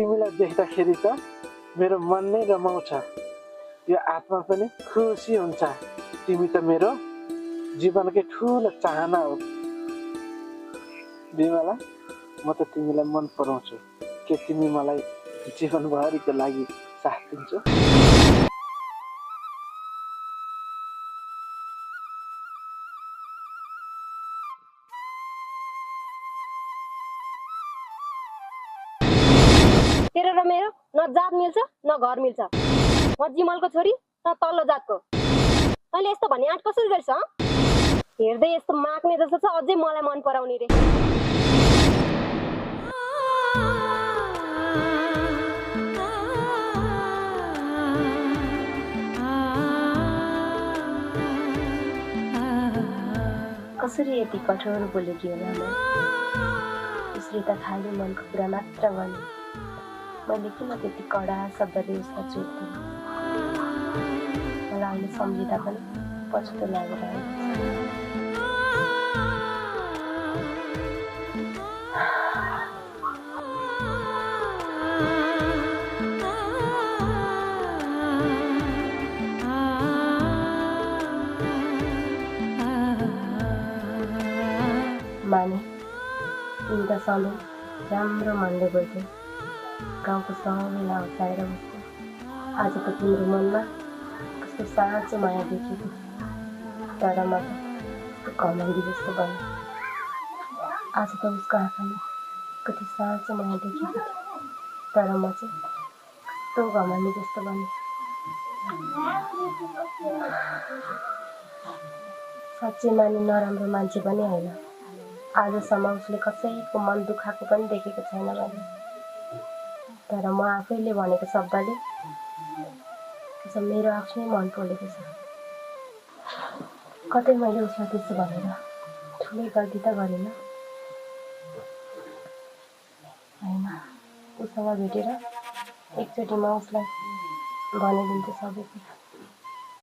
तिमीलाई देख्दाखेरि त मेरो मन नै रमाउँछ, यो आत्मा पनि खुसी हुन्छ। तिमी त मेरो जीवनकै ठुलो चाहना हो बिमला। म त तिमीलाई मन पराउँछु। के तिमी मलाई जीवनभरिको लागि साथ दिन्छौ? तेरो र मेरो न जात मिल्छ न घर मिल्छ। म जिमलको छोरी त तल्लो जातको। तैँले यस्तो भन्ने आँट कसरी गर्छ? हेर्दै यस्तो माग्ने जस्तो छ, अझै मलाई मन पराउने रे। कसरी यति कठोर बोलेकी होला म? उसले त खाली मनको कुरा मात्र भने। मैले किन त्यति कडा शब्दले उसलाई चोट्दिनँ? मलाई अहिले सम्झिँदा पनि पछुतो लागिरहेको छ। माने तिमी त सधैँ राम्रो मनले बोल्थ्यौ, गाउँको सबैलाई हँसाएर बस्थ्यौ। आज त तिम्रो मनमा कस्तो साँचो माया देखेको, तर म त कस्तो घमण्डी जस्तो बने। आज त उसको आँखामा कति साँचो माया देखेको थियो, तर म चाहिँ कस्तो घमण्डी जस्तो बने। साँच्चै माने नराम्रो मान्छे पनि होइन। आजसम्म उसले कसैको मन दुखाएको पनि देखेको छैन मैले। तर म आफैले भनेको शब्दले मेरो आफ्नै मन पोलेको छ। कतै मैले उसलाई त्यसो भनेर ठुलै गल्ती त गरिनँ होइन? उसँग भेटेर एकचोटि म उसलाई भनिदिन्छु सबै कुरा।